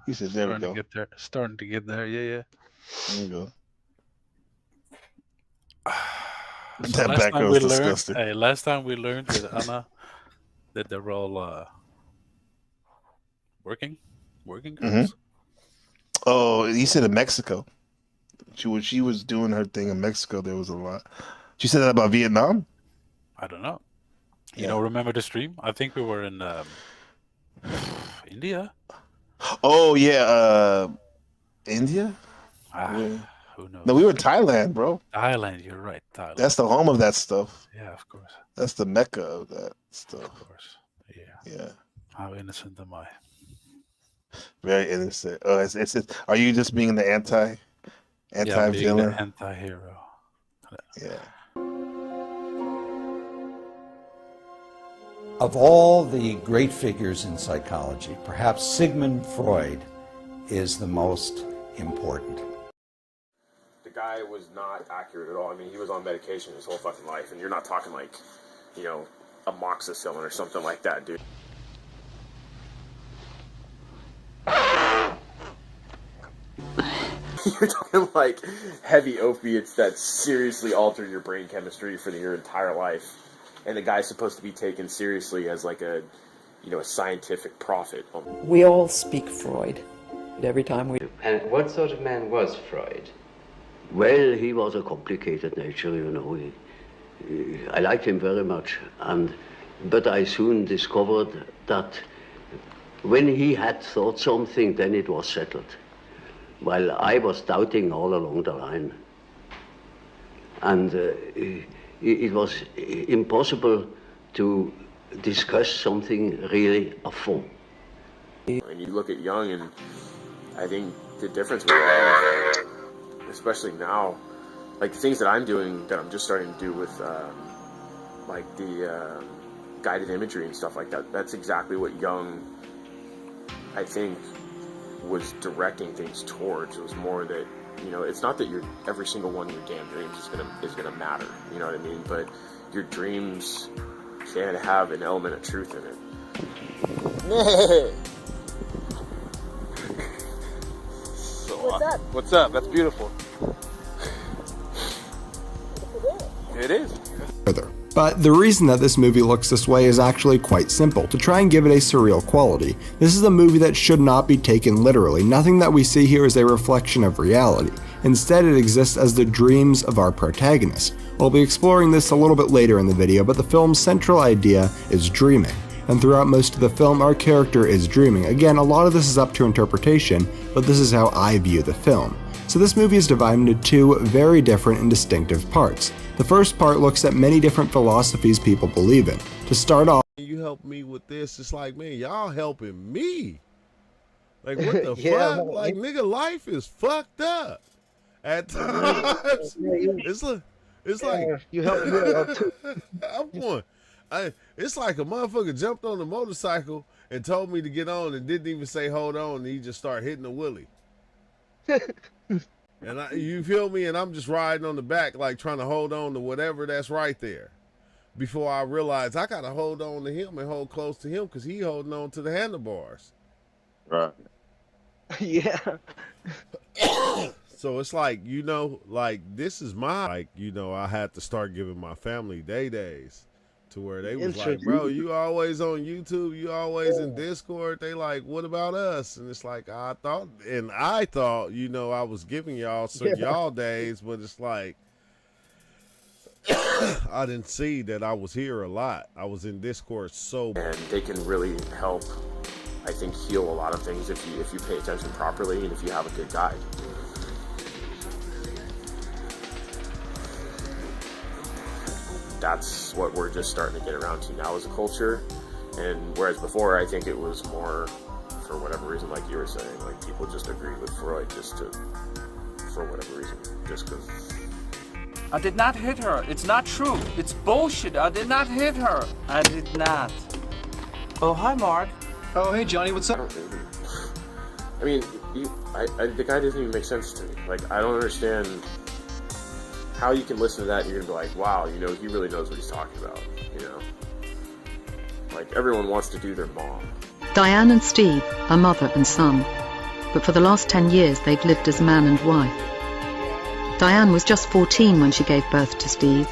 He said, "There we Starting to go. get there. Starting to get there. Yeah. There you go." So That background's disgusting. last time we learned with Anna that they're all working girls. Oh, he said in Mexico. When she was doing her thing in Mexico, there was a lot. She said that about Vietnam. I don't know. You Yeah. don't remember the stream? I think we were in India. Oh yeah, India. Who knows? No, we were in Thailand, bro. Thailand. You're right. Thailand. That's the home of that stuff. Yeah, of course. That's the mecca of that stuff. Of course. Yeah. Yeah. How innocent am I? Very innocent. Oh, it's are you just being the anti-villain? Being the anti-hero. Yeah. Of all the great figures in psychology, perhaps Sigmund Freud is the most important. The guy was not accurate at all. I mean, he was on medication his whole fucking life, and you're not talking like, you know, amoxicillin or something like that, dude. You're talking like heavy opiates that seriously alter your brain chemistry for your entire life. And the guy's supposed to be taken seriously as like a, you know, a scientific prophet. We all speak Freud. Every time we... And what sort of man was Freud? Well, he was a complicated nature, you know. I liked him very much, but I soon discovered that when he had thought something, then it was settled. While I was doubting all along the line. And it was impossible to discuss something really à fond. And you look at Jung, and I think the difference with Jung, especially now, like the things that I'm doing, that I'm just starting to do with like the guided imagery and stuff like that, that's exactly what Jung, I think, was directing things towards. It was more that, you know, it's not that every single one of your damn dreams is gonna matter, you know what I mean? But your dreams can have an element of truth in it. What's up? What's up? That's beautiful. It is. But the reason that this movie looks this way is actually quite simple, to try and give it a surreal quality. This is a movie that should not be taken literally. Nothing that we see here is a reflection of reality. Instead, it exists as the dreams of our protagonist. We'll be exploring this a little bit later in the video, but the film's central idea is dreaming. And throughout most of the film, our character is dreaming. Again, a lot of this is up to interpretation, but this is how I view the film. So this movie is divided into two very different and distinctive parts. The first part looks at many different philosophies people believe in. To start off, you help me with this, it's like, man, y'all helping me. Like, what the fuck? Like, nigga, life is fucked up at times. It's like you help me out too. I'm going. It's like a motherfucker jumped on the motorcycle and told me to get on and didn't even say hold on, and he just started hitting the wheelie. And you feel me? And I'm just riding on the back, like trying to hold on to whatever that's right there. Before I realize I gotta hold on to him and hold close to him because he holding on to the handlebars. Right. Yeah. So it's like, you know, like this is like, you know, I had to start giving my family days to where they was like, bro, you always on YouTube, you always in Discord. They like, what about us? And it's like, I thought, you know, I was giving y'all y'all days, but it's like, I didn't see that I was here a lot. I was in Discord and they can really help, I think, heal a lot of things if you pay attention properly and if you have a good guide. That's what we're just starting to get around to now as a culture. And whereas before, I think it was more, for whatever reason, like you were saying, like people just agreed with Freud for whatever reason, just because. I did not hit her. It's not true. It's bullshit. I did not hit her. I did not. Oh, hi, Mark. Oh, hey, Johnny, what's up? I mean, the guy doesn't even make sense to me. Like, I don't understand how you can listen to that and you're gonna be like, wow, you know, he really knows what he's talking about, you know? Like, everyone wants to do their mom. Diane and Steve are mother and son. but for the last 10 years they've lived as man and wife. Diane was just 14 when she gave birth to Steve,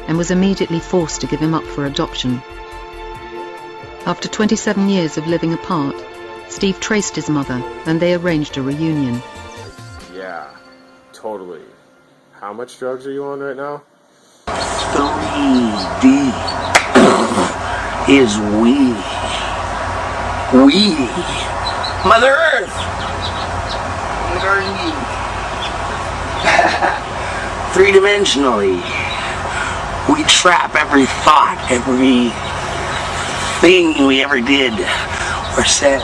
and was immediately forced to give him up for adoption. After 27 years of living apart, Steve traced his mother, and they arranged a reunion. Yeah, totally. How much drugs are you on right now? 3D is we. We. Mother Earth. Mother Earth. Three-dimensionally. We trap every thought, every thing we ever did or said.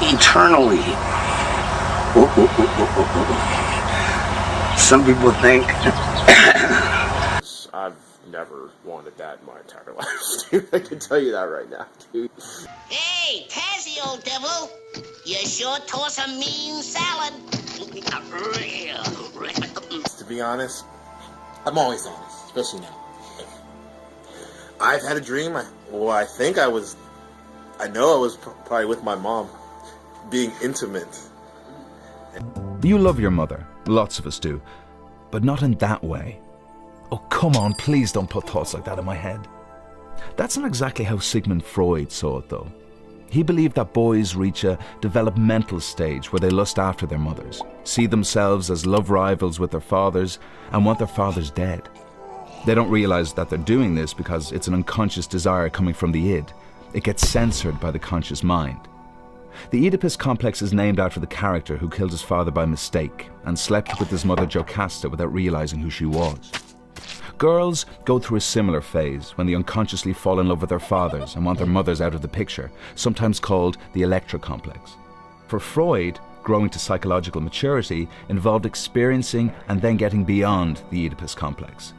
Eternally. Some people think I've never wanted that in my entire life, dude. I can tell you that right now, dude. Hey, Tazzy, old devil. You sure toss a mean salad. To be honest, I'm always honest, especially now. I've had a dream. I know I was probably with my mom, being intimate. You love your mother, lots of us do, but not in that way. Oh, come on, please don't put thoughts like that in my head. That's not exactly how Sigmund Freud saw it, though. He believed that boys reach a developmental stage where they lust after their mothers, see themselves as love rivals with their fathers, and want their fathers dead. They don't realize that they're doing this because it's an unconscious desire coming from the id. It gets censored by the conscious mind. The Oedipus complex is named after the character who killed his father by mistake and slept with his mother Jocasta without realizing who she was. Girls go through a similar phase when they unconsciously fall in love with their fathers and want their mothers out of the picture, sometimes called the Electra complex. For Freud, growing to psychological maturity involved experiencing and then getting beyond the Oedipus complex.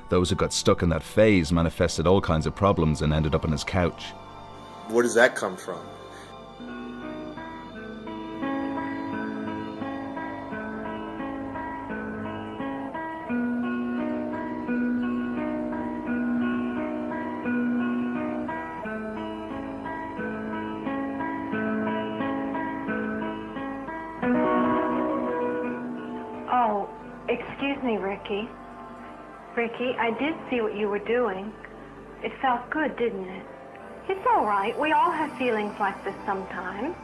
Those who got stuck in that phase manifested all kinds of problems and ended up on his couch. Where does that come from? Oh, excuse me, Ricky. Ricky, I did see what you were doing. It felt good, didn't it? It's all right. We all have feelings like this sometimes.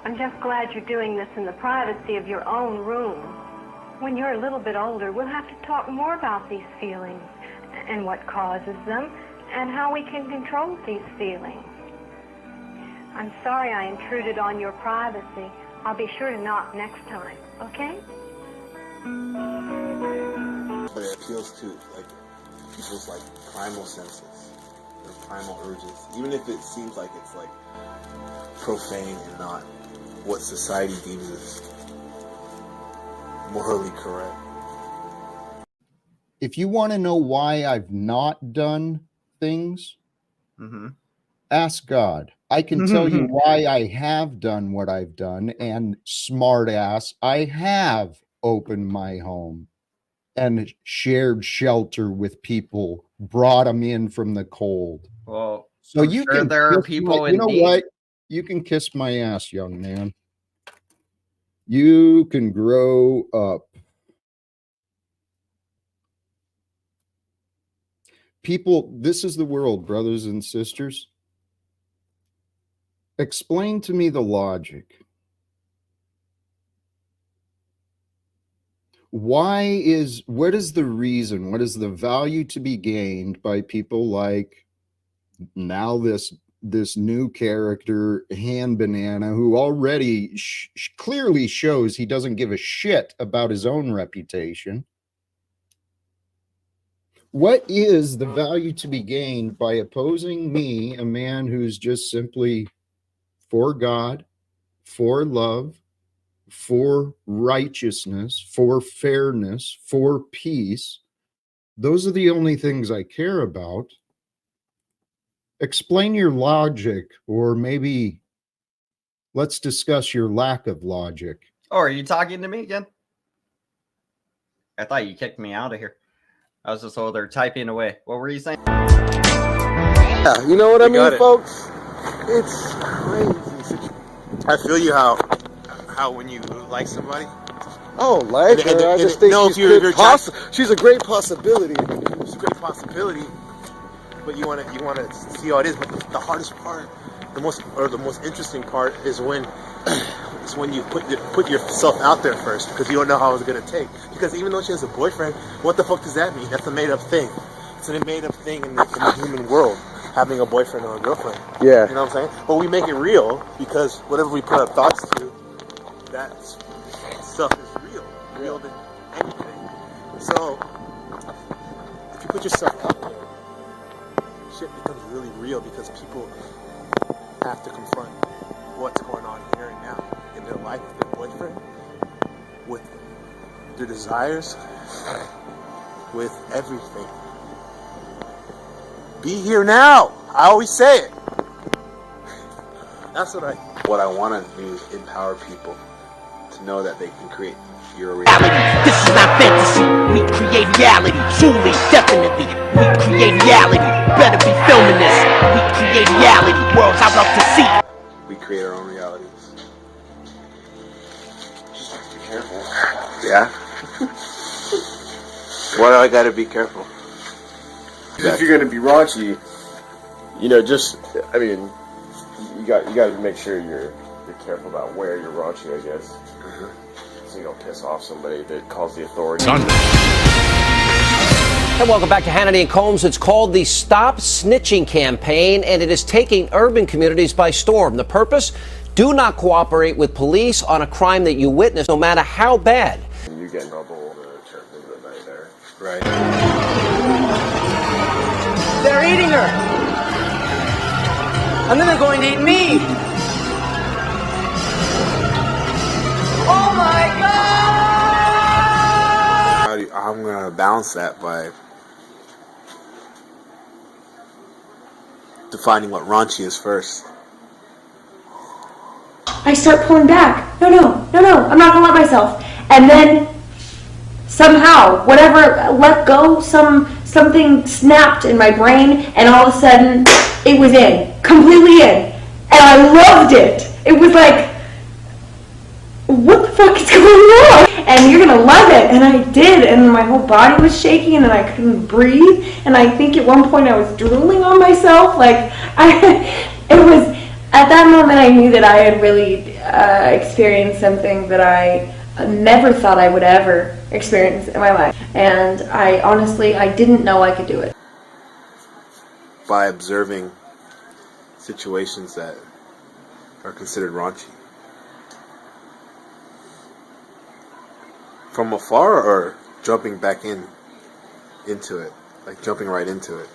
I'm just glad you're doing this in the privacy of your own room. When you're a little bit older, we'll have to talk more about these feelings and what causes them and how we can control these feelings. I'm sorry I intruded on your privacy. I'll be sure to knock next time, okay? But it appeals to people's primal senses, their primal urges, even if it seems like it's profane and not what society deems as morally correct. If you want to know why I've not done things, ask God. I can tell you why I have done what I've done, and smart ass, I have opened my home and shared shelter with people, brought them in from the cold. Well, so I'm you sure can there are kiss people my, in you know need. what? You can kiss my ass, young man. You can grow up. People, this is the world, brothers and sisters. Explain to me the logic. What is the reason? What is the value to be gained by people like now this new character, Han Banana, who already clearly shows he doesn't give a shit about his own reputation? What is the value to be gained by opposing me, a man who's just simply for God, for love, for righteousness, for fairness, for peace? Those are the only things I care about. Explain your logic, or maybe let's discuss your lack of logic. Oh, are you talking to me again? I thought you kicked me out of here. I was just over there typing away. What were you saying? Yeah, you know what I mean, folks? It's crazy. I feel you how how when you like somebody. Oh, like And- her. I and- just and- think no, she's, if you're she's a great possibility. It's a great possibility, but you want to see how it is. But the hardest part, the most interesting part is when you put yourself out there first, because you don't know how it's gonna take. Because even though she has a boyfriend, what the fuck does that mean? That's a made up thing. It's a made up thing in the human world, having a boyfriend or a girlfriend. Yeah. You know what I'm saying? But we make it real because whatever we put our thoughts to, that stuff is real than anything. So if you put yourself out there, shit becomes really real because people have to confront what's going on here and now in their life with their boyfriend, with their desires, with everything. Be here now. I always say it. That's what I want to do is empower people to know that they can create your reality. This is not fantasy, we create reality. Truly, definitely, we create reality. Better be filming this. We create reality. Worlds I love to see. We create our own realities. Just have to be careful. Yeah. Why do I gotta be careful? If you're gonna be raunchy, you got to make sure you're careful about where you're raunchy, I guess. So you don't piss off somebody that calls the authorities. And welcome back to Hannity and Combs. It's called the Stop Snitching Campaign, and it is taking urban communities by storm. The purpose? Do not cooperate with police on a crime that you witness, no matter how bad. You get in trouble, turn into the night there. Right. They're eating her! And then they're going to eat me! Oh my God! I'm gonna balance that by defining what raunchy is first. I start pulling back. No, I'm not gonna let myself. And then somehow, whatever let go, something snapped in my brain, and all of a sudden, it was completely in. And I loved it. It was like, what the fuck is going on? And you're gonna love it. And I did, and my whole body was shaking, and I couldn't breathe. And I think at one point I was drooling on myself. It was at that moment I knew that I had really experienced something that I never thought I would ever experience in my life. And I didn't know I could do it. By observing situations that are considered raunchy. From afar or jumping back into it? Like jumping right into it?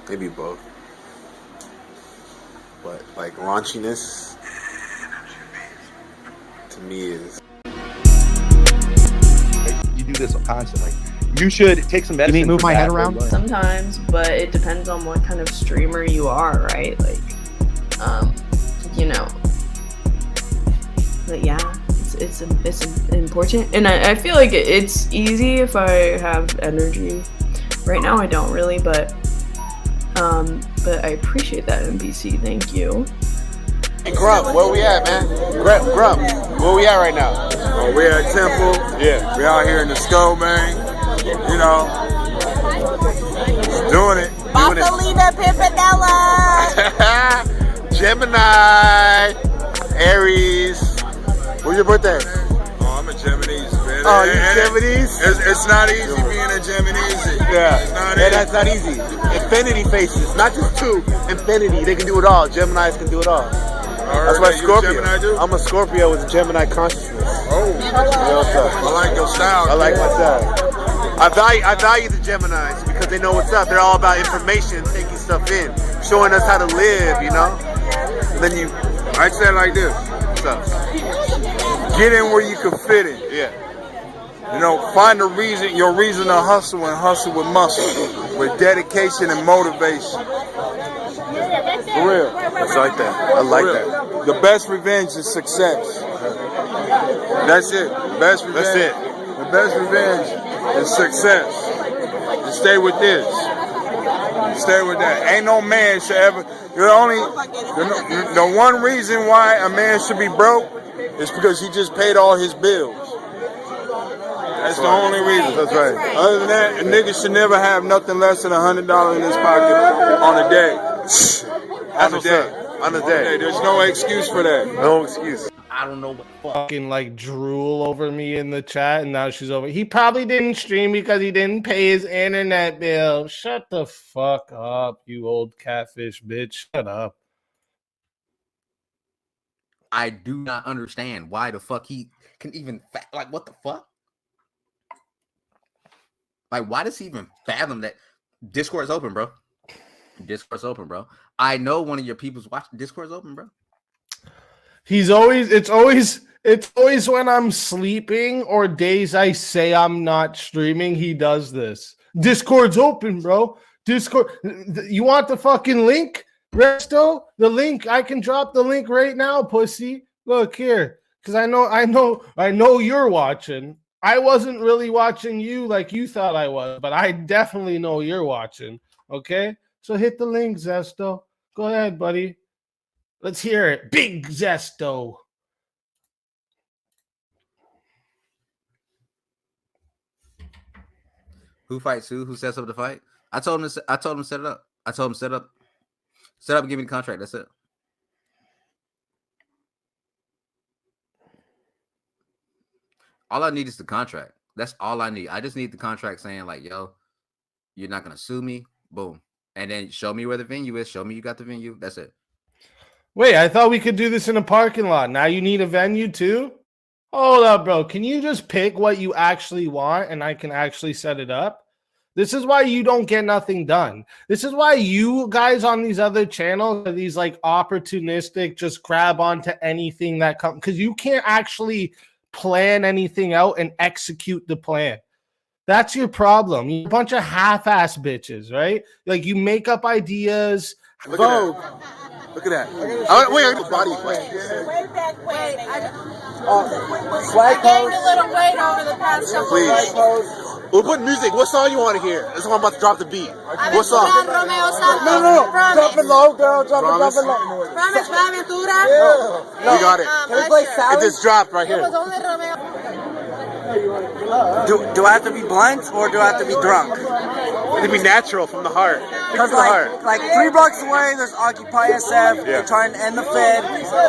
Maybe both. But like raunchiness to me is you do this constantly. You should take some medicine. You need to move for my that, head around? but- Sometimes, but it depends on what kind of streamer you are, right? But yeah, it's important, and I feel like it's easy if I have energy. Right now, I don't really, but I appreciate that, NBC. Thank you. Hey Grump, where we at, man? Grump, where we at right now? Oh, we're at Temple. Yeah. We're out here in the skull, man. You know, doing it. Marcelina Pimpinella! Gemini, Aries. When's your birthday? Oh, I'm a Geminis, man. Oh, you Geminis? It's not easy being a Geminis. Yeah, It's not that's not easy. Infinity faces, not just two. Infinity, they can do it all. Geminis can do it all. That's why you a Scorpio. Gemini too? I'm a Scorpio with a Gemini consciousness. Oh, You know what's up? I like your style. I like my style. I value the Geminis because they know what's up. They're all about information, taking stuff in, showing us how to live, you know? And then I'd say it like this. What's up? Get in where you can fit in. Yeah. You know, find a reason, your reason to hustle, and hustle with muscle, with dedication and motivation. For real. It's like that. I like that. The best revenge is success. That's it. Best revenge. That's it. The best revenge is success. Just stay with this. Stay with that. Ain't no man should ever. The one reason why a man should be broke is because he just paid all his bills. That's the only reason. That's right. Other than that, a nigga should never have nothing less than $100 in his pocket on a day. On a day. On a day. There's no excuse for that. No excuse. I don't know what fucking like drool over me in the chat, and now she's over. He probably didn't stream because he didn't pay his internet bill. Shut the fuck up, you old catfish bitch. Shut up. I do not understand why the fuck he can even like what the fuck? Like, why does he even fathom that? Discord's open, bro. Discord's open, bro. I know one of your people's watching. Discord's open, bro. It's always when I'm sleeping or days I say I'm not streaming, he does this. Discord's open, bro. Discord. You want the fucking link, Resto? The link. I can drop the link right now, pussy. Look here. Because I know you're watching. I wasn't really watching you like you thought I was, but I definitely know you're watching. Okay? So hit the link, Zesto. Go ahead, buddy. Let's hear it. Big Zesto. Who fights who? Who sets up the fight? I told him to set it up. I told him set up and give me the contract. That's it. All I need is the contract. That's all I need. I just need the contract saying like, yo, you're not gonna sue me. Boom. And then show me where the venue is. Show me you got the venue. That's it. Wait, I thought we could do this in a parking lot. Now you need a venue too? Hold up, bro. Can you just pick what you actually want and I can actually set it up? This is why you don't get nothing done. This is why you guys on these other channels are these like opportunistic, just grab onto anything that comes, because you can't actually plan anything out and execute the plan. That's your problem. You're a bunch of half-ass bitches, right? Like you make up ideas. Look at that. Look at that. Wait, I got the body. Wait. Swag pose. A little weight over the past couple Please. We'll put music. What song you want to hear? That's why I'm about to drop the beat. What song? No. Drop it low, girl. Drop it low. Promise, Aventura. Yeah. We got it. It just dropped right here. Do I have to be blunt or do I have to be drunk? It'd be natural from the heart. Because like 3 blocks away, there's Occupy SF. They're trying to end the Fed.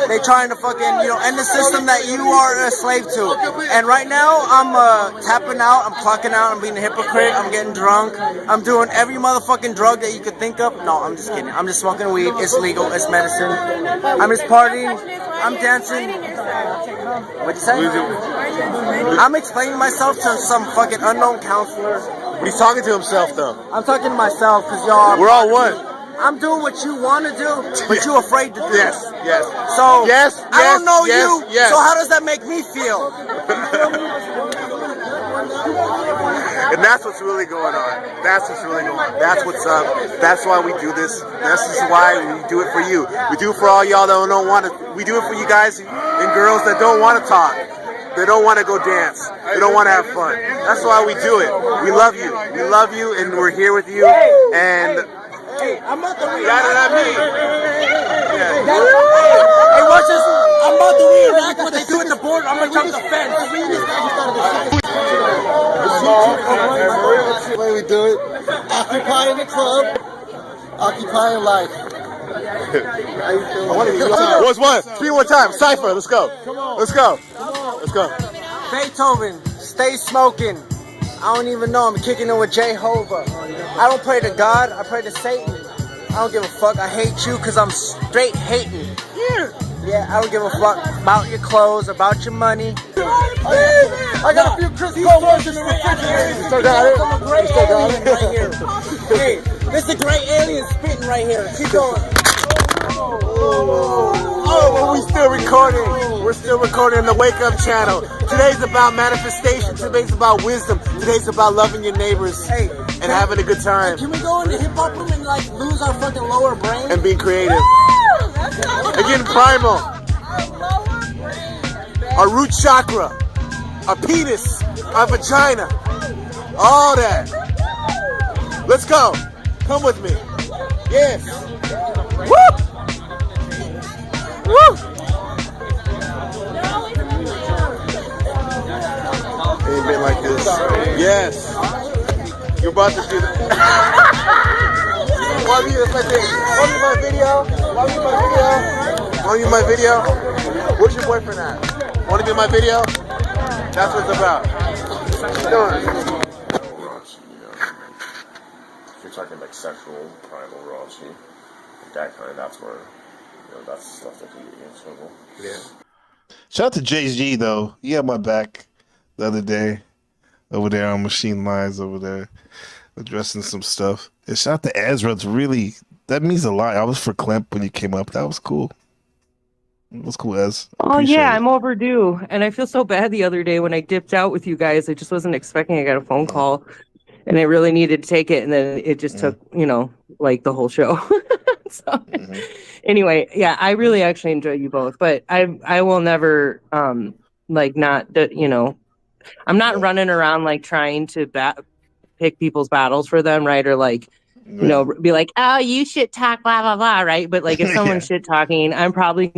They're trying to fucking end the system that you are a slave to. And right now, I'm tapping out. I'm clocking out. I'm being a hypocrite. I'm getting drunk. I'm doing every motherfucking drug that you could think of. No, I'm just kidding. I'm just smoking weed. It's legal. It's medicine. I'm just partying. I'm dancing. What'd you say? I'm explaining myself to some fucking unknown counselor. But he's talking to himself, though. I'm talking to myself because y'all. We're all one. I'm doing what you want to do, but you're afraid to do. Yes. So yes. I don't know you. Yes. So how does that make me feel? And that's what's really going on. That's what's up. That's why we do this. This is why we do it for you. We do it for all y'all that don't want to. We do it for you guys and girls that don't want to talk. They don't want to go dance. They don't want to have fun. That's why we do it. We love you. We love you, and we're here with you. And hey, I'm about to read. That's what I mean. Hey, watch this. I'm about to reenact what they do at the border. I'm gonna jump the fence. The way we do it. Occupying the club. Occupying life. What's one? Speak one time. Cypher. Let's go. Let's go. Let's go. Beethoven, stay smoking. I don't even know. I'm kicking it with Jehovah. I don't pray to God. I pray to Satan. I don't give a fuck. I hate you because I'm straight hating. Yeah, I don't give a fuck about your clothes, about your money. I got a few Chris Cole's in the refrigerator. You still got it? I'm a great alien right here. Hey, this is a great alien spitting right here. Keep going. Oh, Oh, but we still recording. We're still recording on the Wake Up channel. Today's about manifestation. Today's about wisdom. Today's about loving your neighbors and having a good time. Can we go into hip hop room and like lose our fucking lower brain? And being creative. Again, primal. Our root chakra. Our penis. Our vagina. All that. Let's go. Come with me. Yes. Woo! Woo! Ain't been like this. Yes. You're about to do that. Want me my video? Want me my video? Want me my video? Where's your boyfriend at? Want to be in my video? That's what it's about. If you're talking like sexual, primal, raunchy, that kind, that's where, that's the stuff that you get in trouble. Yeah. Shout out to Jay-Z though. He had my back the other day over there on Machine Lines over there addressing some stuff. And shout out to Ezra. It's really, that means a lot. I was for Clemp when you came up. That was cool. It was cool, Ez. Oh yeah, I'm overdue. And I feel so bad the other day when I dipped out with you guys. I just wasn't expecting. I got a phone call and I really needed to take it. And then it just took, like the whole show. So anyway, yeah, I really actually enjoy you both, but I will never, I'm not running around like trying to pick people's battles for them. Right. Or like, be like, oh, you shit talk, blah, blah, blah. Right. But like, if someone's shit talking, I'll probably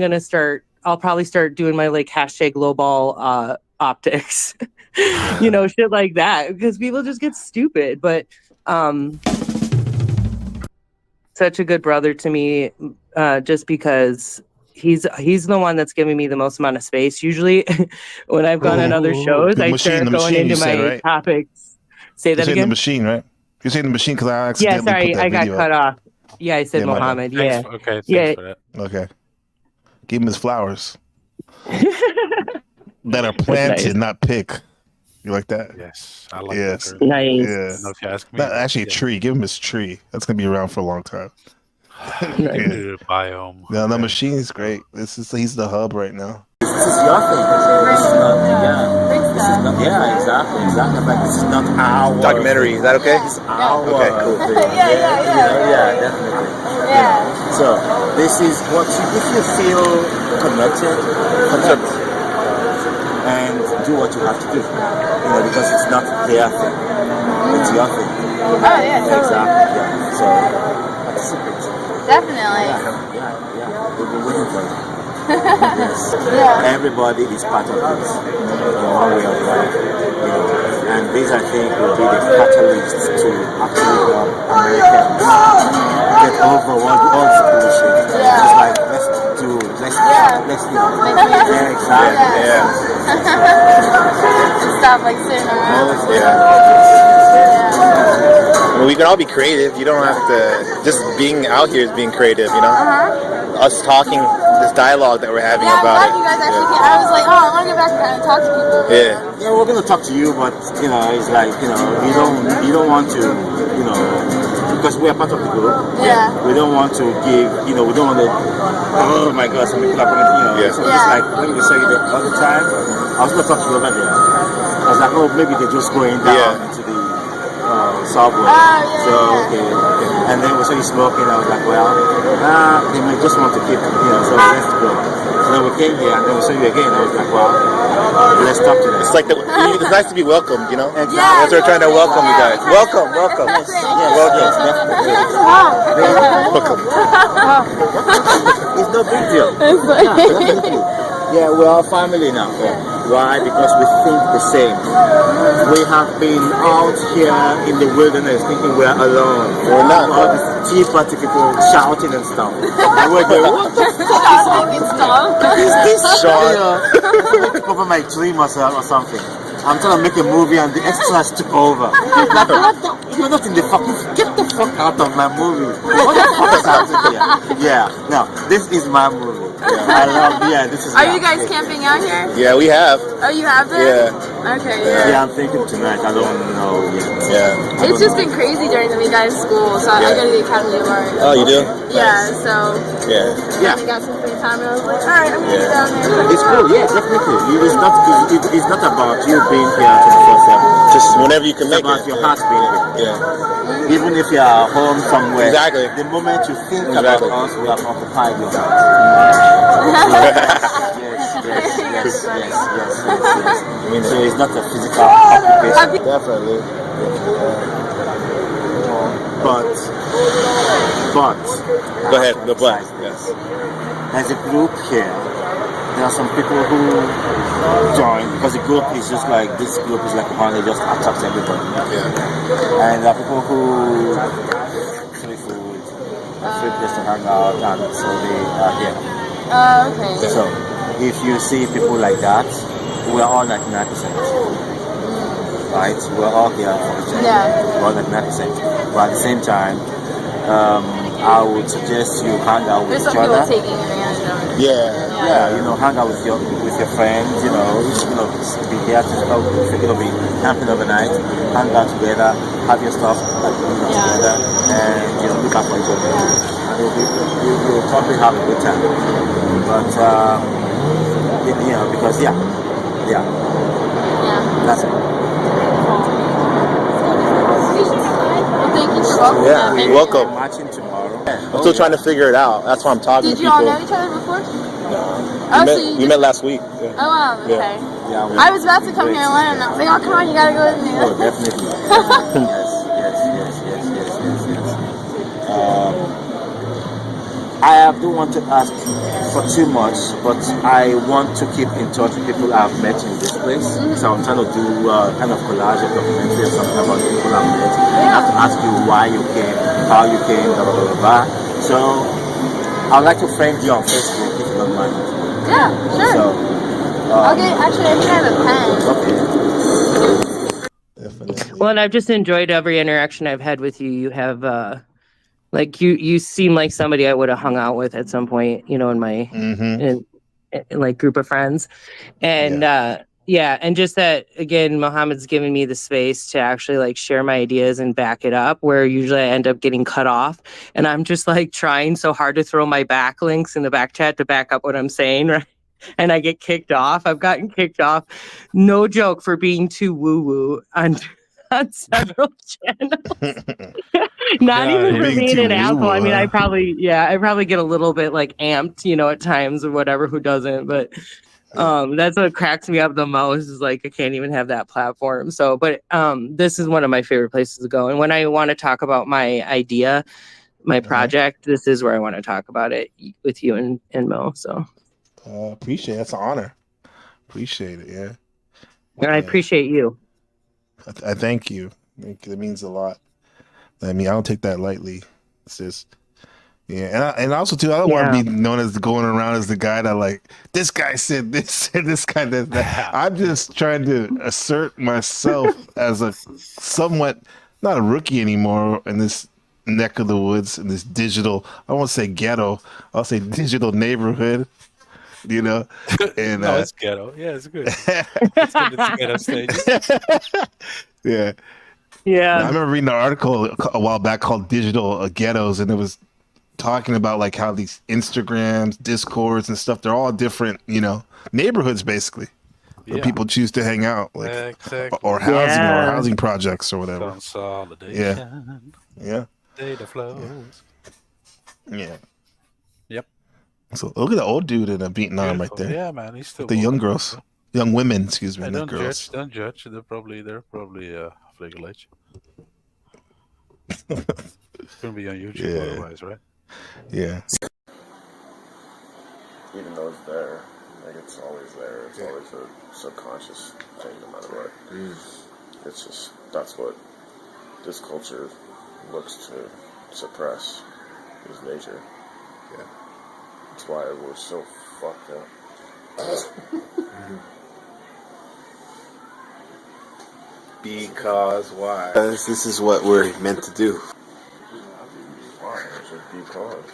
start doing my like hashtag lowball optics, shit like that, because people just get stupid. But, such a good brother to me, just because he's the one that's giving me the most amount of space. Usually when I've gone on other shows, I start going into my topics. Say that again? You're saying the machine, right? You're saying the machine because I accidentally put that video I got cut off. Yeah, I said Mohammed. Yeah. Thanks for that. Okay. Give him his flowers. That are planted, not pick. You like that? Yes, I like that. Nice. Yeah. No, if you ask me, Not actually a tree. Give him his tree. That's gonna be around for a long time. Biome. No, the machine is great. He's the hub right now. This is your thing. This is not, exactly. But this is not our documentary. Is that okay? It's our okay, cool. thing. Yeah, definitely. Yeah. So this is what if you feel connected, connect. And do what you have to do, because it's not their thing, it's your thing. Oh yeah, totally. Exactly. Yeah. So participate. Definitely. Yeah. We'll be waiting for you. Yes. Yeah. Everybody is part of this, in one way or the other. And this, I think, will be the catalyst to actually help Americans get over all this bullshit. Yeah. It's like let's do. Yeah, exactly. Yeah. Stop like sitting around. Well, we can all be creative. You don't have to. Just being out here is being creative. Us talking, this dialogue that we're having about it. You guys actually came. I was like, I want to get back and talk to people. Yeah, we're gonna talk to you, but it's like you don't want to, because we are part of the group. Yeah. We don't want to give, we don't want to. Oh my God, some people are coming. So it's like when we say that all the time. I was gonna talk to you over there. I was like, oh, maybe they're just going down into the subway. Okay. And then we saw you smoking. I was like, well, they may just want to keep, so let's go. So then we came here and then we saw you again. I was like, well, let's talk to them. It's like it's nice to be welcomed, Exactly. That's why we're trying to welcome you guys. Welcome. Yes, definitely. Welcome. It's no big deal. Yeah, we're all family now. Why? Because we think the same. We have been out here in the wilderness thinking we're alone. We're not. All these Tea Party people shouting and stuff. And we're going, what the fuck is this? Sean. Took over my dream or something. I'm trying to make a movie and the extras took over. Like, you're not in the fucking... Get the fuck out of my movie. What the fuck is happening here? Yeah, no, this is my movie. This is. Are you guys camping out here? Yeah, we have. Oh, you have been? Yeah. Okay, yeah. Yeah, I'm thinking tonight. I don't know yet. Yeah. It's just been crazy during the week. I have school, so I go to the Academy of Art. Oh, you do? Yeah, so Yeah. I got some free time, and I was like, all right, I'm gonna get down there. It's cool, yeah, definitely. It's not about you being here 24/7. Just whenever you can make about it. your heart being here. Yeah. Even if you are home somewhere. Exactly. The moment you think about us, we have occupied your heart. Yes. So it's not a physical occupation. Definitely. But Go ahead. The but. Yes. as a group here, there are some people who join because the group is just like this group is like one that just attracts everybody. Yeah. And there are people who free food, free place to hang out, and so they are here. Okay. So if you see people like that, we're all like 90%. Right? We're all here for each other. Yeah. We're all like 90%. But at the same time, I would suggest you hang out with There's each some people other. taking advantage of it. Yeah, hang out with your friends, be here to be camping overnight, hang out together, have your stuff together, and look out for each other. You'll probably have a good time. But because that's it. Thank you for welcoming Yeah, us. you're welcome. Matching tomorrow. I'm still trying to figure it out. That's why I'm talking Did to you people. all know each other before? We met last week. Yeah. Oh wow, okay. Yeah. I was about to come here and learn, and I was like, oh come on, you gotta go with me. Oh, definitely. Yes. I don't want to ask for too much, but I want to keep in touch with people I've met in this place. So I'm trying to do kind of collage of documentary or something about the people I've met. I have to ask you why you came, how you came, blah, blah, blah, blah. So I'd like to friend you on Facebook if you don't mind. Yeah, sure. So, Actually, I think I have a pen. Well, and I've just enjoyed every interaction I've had with you. You have you seem like somebody I would have hung out with at some point, in my in like group of friends. And and just that again, Mohammed's given me the space to actually like share my ideas and back it up, where usually I end up getting cut off. And I'm just like trying so hard to throw my backlinks in the back chat to back up what I'm saying, right? And I get kicked off. I've gotten kicked off, no joke, for being too woo-woo on several channels. Not even for being an asshole. I mean, I probably get a little bit like amped, at times or whatever. Who doesn't? But that's what cracks me up the most is like I can't even have that platform. So, but this is one of my favorite places to go. And when I want to talk about my idea, my project, this is where I want to talk about it with you and Mo. So appreciate it. That's an honor. Appreciate it. Yeah. And I appreciate you. I thank you. It means a lot. I mean, I don't take that lightly. It's just, and also too, I don't want to be known as going around as the guy that like this guy said this and this guy did that. I'm just trying to assert myself as a somewhat not a rookie anymore in this neck of the woods in this digital. I won't say ghetto. I'll say digital neighborhood. And no, it's ghetto. Yeah, it's good. It's good. It's ghetto stage. Yeah. Yeah. I remember reading an article a while back called Digital Ghettos, and it was talking about like how these Instagrams, Discords, and stuff, they're all different, neighborhoods basically. Where people choose to hang out, like exactly. or housing projects or whatever. Consolidation. Yeah. Data flows. Yeah. Yep. So look at the old dude in a beating arm right there. Yeah, man, he's still the young girls, young women. Excuse me, not girls. Don't judge. They're probably of legal age. It's gonna be on YouTube otherwise, right? Yeah. Even though it's there, like it's always there. It's always a subconscious thing, no matter what. It's just that's what this culture looks to suppress is nature. Yeah. That's why we're so fucked up. Because why? Because this is what we're meant to do. Why? Because.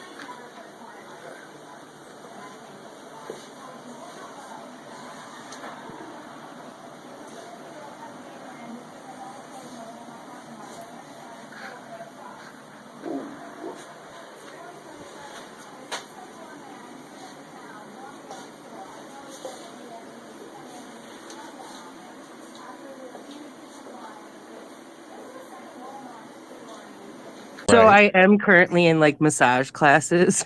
So I am currently in like massage classes.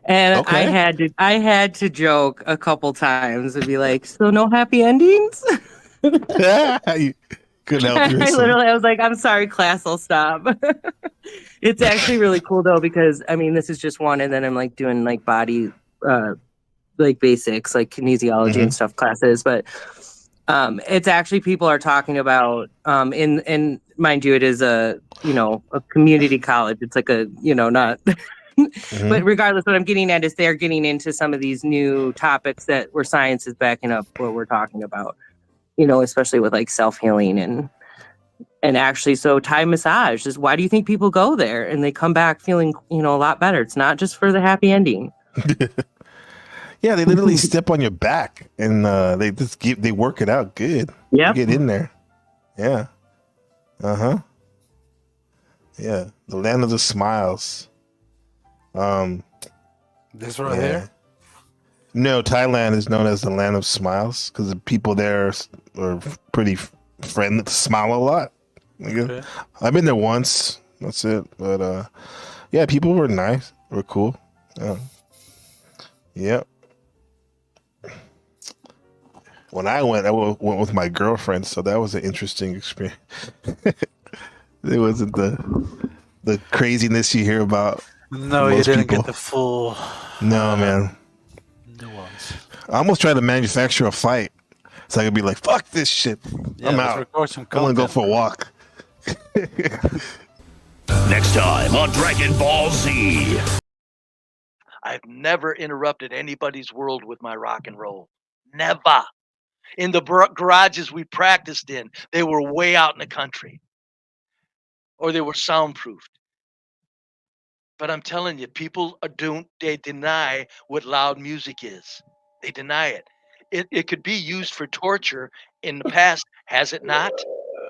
And Okay. I had to joke a couple times and be like, so no happy endings? You couldn't help yourself. I was like, I'm sorry, class, I'll stop. It's actually really cool though, because I mean, this is just one, and then I'm like doing like body, like basics, like kinesiology and stuff classes. But it's actually, people are talking about, and mind you, it is a community college. It's like a, not, but regardless, what I'm getting at is they're getting into some of these new topics where science is backing up what we're talking about, especially with like self-healing and actually, so Thai massage is, why do you think people go there and they come back feeling, a lot better? It's not just for the happy ending. Yeah, they literally step on your back and they work it out good. Yeah, get in there. Yeah. Yeah, the land of the smiles. This right here? No, Thailand is known as the land of smiles because the people there are pretty friendly, smile a lot. Okay. I've been there once. That's it. But yeah, people were nice. Were cool. Yep. When I went with my girlfriend, so that was an interesting experience. It wasn't the craziness you hear about. No, you didn't get the full. No, man. Nuance. I almost tried to manufacture a fight, so I could be like, "Fuck this shit. Yeah, I'm let's out. record some I'm gonna go content. for a walk." Next time on Dragon Ball Z. I've never interrupted anybody's world with my rock and roll. Never. In the garages we practiced in, they were way out in the country. Or they were soundproofed. But I'm telling you, people they deny what loud music is. They deny it. It could be used for torture in the past, has it not?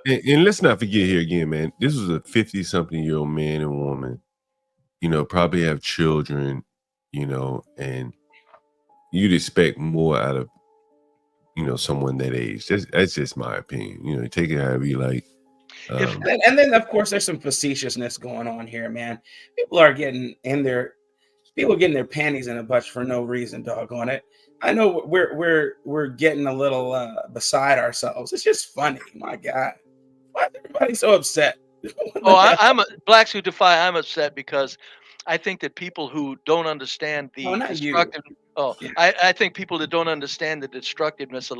And let's not forget here again, man, this was a 50-something-year-old man and woman, probably have children, and you'd expect more out of, someone that age. That's just my opinion. Take it however you like. And then, of course, there's some facetiousness going on here, man. People are getting their panties in a bunch for no reason, doggone it. I know we're getting a little beside ourselves. It's just funny, my God. Why is everybody so upset? I'm a Black Suit Defy. I'm upset because I think that people who don't understand the not you. destructive. I think people that don't understand the destructiveness of